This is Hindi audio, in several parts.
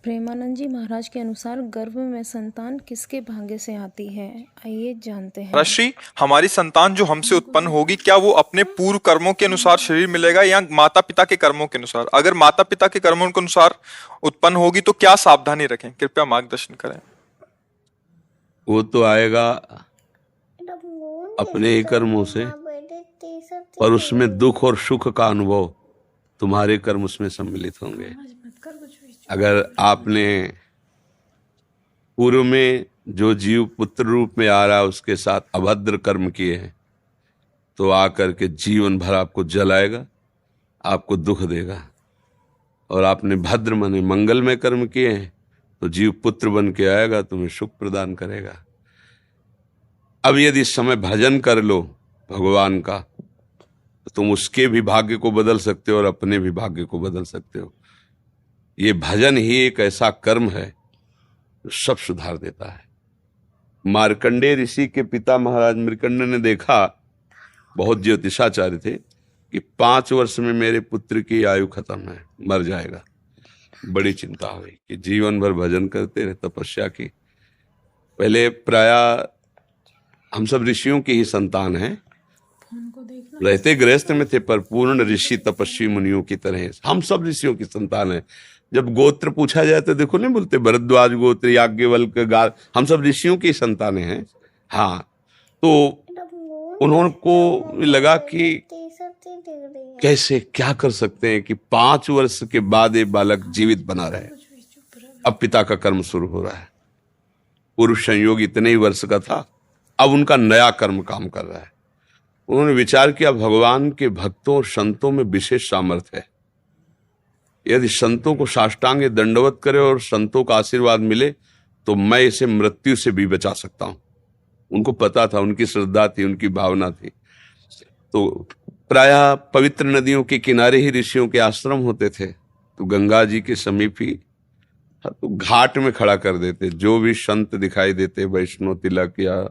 प्रेमानंद जी महाराज के अनुसार गर्भ में संतान किसके भाग्य से आती है, आइए जानते हैं। ऋषि, हमारी संतान जो हमसे उत्पन्न होगी, क्या वो अपने पूर्व कर्मों के अनुसार शरीर मिलेगा या माता पिता के कर्मों के अनुसार? अगर माता पिता के कर्मों के अनुसार उत्पन्न होगी तो क्या सावधानी रखें? कृपया मार्गदर्शन करें। वो तो आएगा अपने ही कर्मों से, पर उसमें दुख और सुख का अनुभव तुम्हारे कर्म उसमें सम्मिलित होंगे। अगर आपने पूर्व में जो जीव पुत्र रूप में आ रहा है उसके साथ अभद्र कर्म किए हैं तो आकर के जीवन भर आपको जलाएगा, आपको दुख देगा। और आपने भद्र माने मंगलमय कर्म किए हैं तो जीव पुत्र बन के आएगा, तुम्हें सुख प्रदान करेगा। अब यदि इस समय भजन कर लो भगवान का तो तुम उसके भी भाग्य को बदल सकते हो और अपने भी भाग्य को बदल सकते हो। ये भजन ही एक ऐसा कर्म है जो सब सुधार देता है। मार्कंडेय ऋषि के पिता महाराज मृकंड ने देखा, बहुत ज्योतिषाचार्य थे, कि 5 वर्ष में मेरे पुत्र की आयु खत्म है, मर जाएगा। बड़ी चिंता हुई कि जीवन भर भजन करते रहे, तपस्या की। पहले प्राय हम सब ऋषियों की ही संतान हैं, रहते गृहस्थ में थे पर पूर्ण ऋषि तपस्वी मुनियों की तरह हम सब ऋषियों की संतान हैं। जब गोत्र पूछा जाए तो देखो नहीं बोलते भरद्वाज गोत्र, याज्ञवल्क्य, हम सब ऋषियों की संतानें हैं। हाँ, तो उनको लगा कि कैसे क्या कर सकते हैं कि 5 वर्ष के बाद ये बालक जीवित बना रहे। अब पिता का कर्म शुरू हो रहा है। पूर्व संयोग इतने ही वर्ष का था, अब उनका नया कर्म काम कर रहा है। उन्होंने विचार किया भगवान के भक्तों और संतों में विशेष सामर्थ्य है। यदि संतों को साष्टांग दंडवत करे और संतों का आशीर्वाद मिले तो मैं इसे मृत्यु से भी बचा सकता हूं। उनको पता था, उनकी श्रद्धा थी, उनकी भावना थी। तो प्रायः पवित्र नदियों के किनारे ही ऋषियों के आश्रम होते थे, तो गंगा जी के समीप ही तो घाट में खड़ा कर देते। जो भी संत दिखाई देते, वैष्णव तिलक या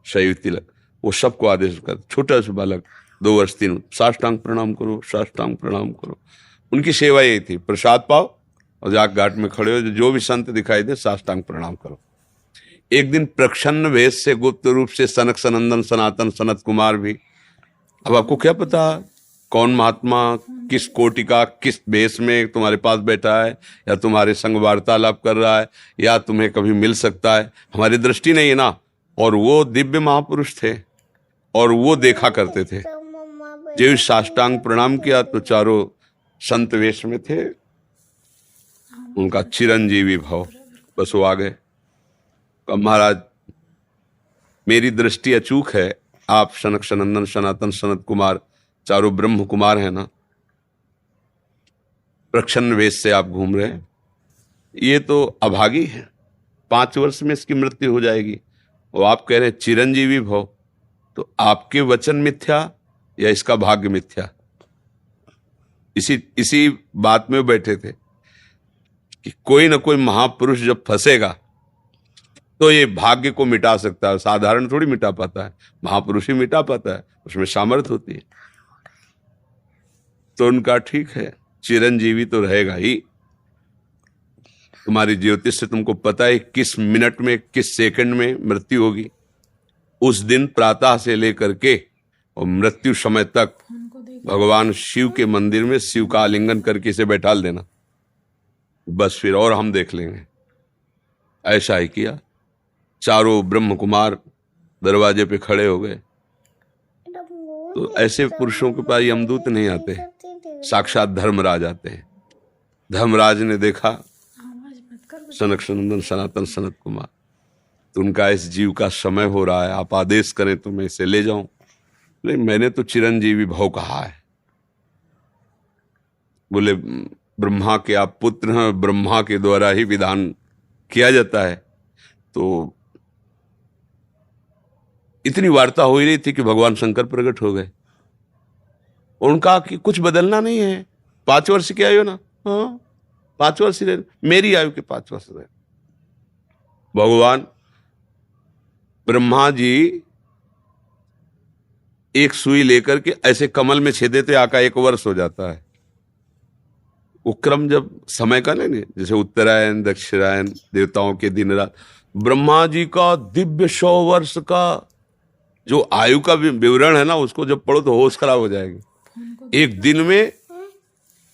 शैव तिलक, वो सबको आदेश कर, छोटा सा बालक 2 वर्ष 3, साष्टांग प्रणाम करो, साष्टांग प्रणाम करो। उनकी सेवा यही थी, प्रसाद पाओ और जाके घाट में खड़े हो, जो भी संत दिखाई दे साष्टांग प्रणाम करो। एक दिन प्रच्छन्न वेश से गुप्त रूप से सनक सनंदन सनातन सनत कुमार भी, अब आपको क्या पता कौन महात्मा किस कोटि का किस वेश में तुम्हारे पास बैठा है, या तुम्हारे संग वार्तालाप कर रहा है, या तुम्हें कभी मिल सकता है, हमारी दृष्टि नहीं है ना। और वो दिव्य महापुरुष थे और वो देखा करते थे। जो साष्टांग प्रणाम किया तो चारों संत वेश में थे, उनका चिरंजीवी भव, बस वो आ गए। महाराज मेरी दृष्टि अचूक है, आप सनक सनंदन सनातन सनत कुमार चारों ब्रह्म कुमार हैं ना, प्रच्छन्न वेश से आप घूम रहे हैं, ये तो अभागी है, 5 वर्ष में इसकी मृत्यु हो जाएगी। और आप कह रहे हैं चिरंजीवी भव, तो आपके वचन मिथ्या या इसका भाग्य मिथ्या? इसी बात में बैठे थे कि कोई ना कोई महापुरुष जब फंसेगा तो ये भाग्य को मिटा सकता है, साधारण थोड़ी मिटा पाता है, महापुरुष ही मिटा पाता है, उसमें सामर्थ्य होती है। तो उनका ठीक है, चिरंजीवी तो रहेगा ही। तुम्हारी ज्योतिष से तुमको पता है किस मिनट में किस सेकंड में मृत्यु होगी। उस दिन प्रातः से लेकर के और मृत्यु समय तक भगवान शिव के मंदिर में शिव का आलिंगन करके इसे बैठा देना, बस फिर और हम देख लेंगे। ऐसा ही किया। चारों ब्रह्म कुमार दरवाजे पे खड़े हो गए। तो ऐसे पुरुषों के पास यमदूत नहीं आते, साक्षात धर्मराज आते हैं। धर्मराज ने देखा सनक सनंदन सनातन सनत कुमार, तो उनका इस जीव का समय हो रहा है, आप आदेश करें तो मैं इसे ले जाऊं। नहीं, मैंने तो चिरंजीवी भव कहा है। बोले ब्रह्मा के आप पुत्र हैं, ब्रह्मा के द्वारा ही विधान किया जाता है। तो इतनी वार्ता हो ही रही थी कि भगवान शंकर प्रकट हो गए। उनका कि कुछ बदलना नहीं है, 5 वर्ष की आयु ना, हाँ 5 वर्ष रहे, मेरी आयु के 5 वर्ष रहे। भगवान ब्रह्मा जी एक सुई लेकर के ऐसे कमल में छेद देते, आका 1 वर्ष हो जाता है। वो क्रम जब समय का लेंगे, जैसे उत्तरायण दक्षिणायन, देवताओं के दिन रात, ब्रह्मा जी का दिव्य 100 वर्ष का जो आयु का विवरण है ना, उसको जब पढ़ो तो होश खराब हो जाएगी। एक दिन में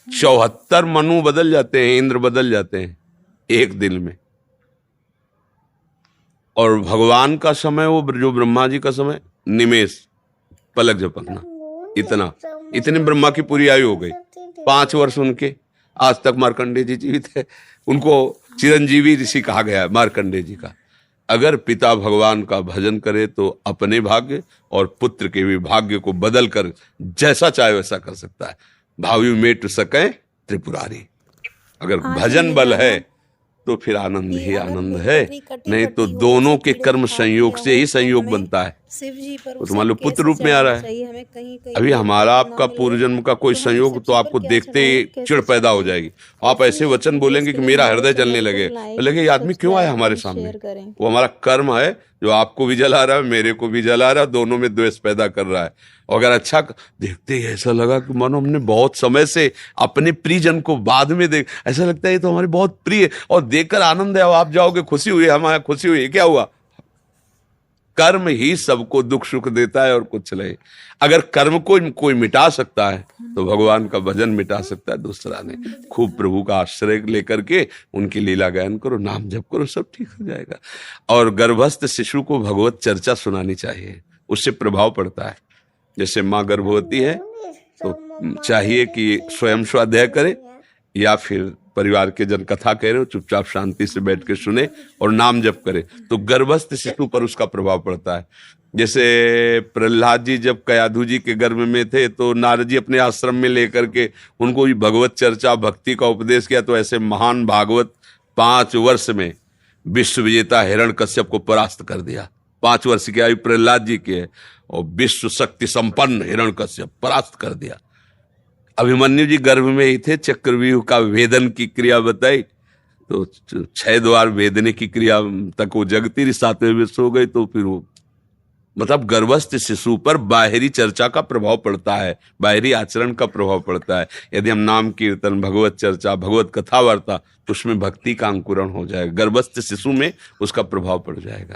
74 मनु बदल जाते हैं, इंद्र बदल जाते हैं एक दिन में। और भगवान का समय, वो जो ब्रह्मा जी का समय, निमेष, पलक झपकना, इतने ब्रह्मा की पूरी आयु हो गई। 5 वर्ष उनके, आज तक मार्कंडेय जी जीवित है, उनको चिरंजीवी ऋषि कहा गया है मार्कंडेय जी का। अगर पिता भगवान का भजन करे तो अपने भाग्य और पुत्र के भी भाग्य को बदल कर जैसा चाहे वैसा कर सकता है। भावी मेट सके त्रिपुरारी। अगर भजन बल है तो फिर आनंद ही आनंद है, नहीं तो दोनों के कर्म संयोग से ही संयोग बनता है। वो तो मान लो पुत्र रूप में आ रहा है। अभी हमारा आपका पूर्व जन्म का कोई संयोग तो आपको देखते ही चिढ़ पैदा हो जाएगी। आप ऐसे वचन बोलेंगे कि मेरा हृदय जलने लगे, बोलेंगे ये आदमी क्यों आया हमारे सामने। वो हमारा कर्म है जो आपको भी जला रहा है, मेरे को भी जला रहा है, दोनों में द्वेष पैदा कर रहा है। और अगर अच्छा देखते ही ऐसा लगा कि मानो हमने बहुत समय से अपने प्रियजन को बाद में देख, ऐसा लगता है ये तो हमारे बहुत प्रिय, और देखकर आनंद है, आप जाओगे खुशी हुई, हमारे खुशी हुई, क्या हुआ। कर्म ही सबको दुख सुख देता है और कुछ नहीं। अगर कर्म को कोई मिटा सकता है तो भगवान का भजन मिटा सकता है दूसरा नहीं। खूब प्रभु का आश्रय लेकर के उनकी लीला गायन करो, नाम जप करो, सब ठीक हो जाएगा। और गर्भस्थ शिशु को भगवत चर्चा सुनानी चाहिए, उससे प्रभाव पड़ता है। जैसे माँ गर्भवती है तो चाहिए कि स्वयं स्वाध्याय करे या फिर परिवार के जन कथा कह रहे हो, चुपचाप शांति से बैठ के सुने और नाम जप करे, तो गर्भस्थ शिशु पर उसका प्रभाव पड़ता है। जैसे प्रहलाद जी जब कयाधु जी के गर्भ में थे तो नारद जी अपने आश्रम में लेकर के उनको भगवत चर्चा भक्ति का उपदेश किया, तो ऐसे महान भागवत 5 वर्ष में विश्व विजेता हिरण्यकश्यप को परास्त कर दिया। 5 वर्ष की आयु प्रहलाद जी की है और विश्व शक्ति संपन्न हिरण्यकश्यप परास्त कर दिया। अभिमन्यु जी गर्भ में ही थे, चक्रव्यूह का वेदन की क्रिया बताई तो 6 द्वार वेदने की क्रिया तक वो जगती रही, 7वें विश्व हो गई। तो फिर वो मतलब गर्भस्थ शिशु पर बाहरी चर्चा का प्रभाव पड़ता है, बाहरी आचरण का प्रभाव पड़ता है। यदि हम नाम कीर्तन, भगवत चर्चा, भगवत कथा वार्ता, तो उसमें भक्ति का अंकुरण हो जाएगा, गर्भस्थ शिशु में उसका प्रभाव पड़ जाएगा।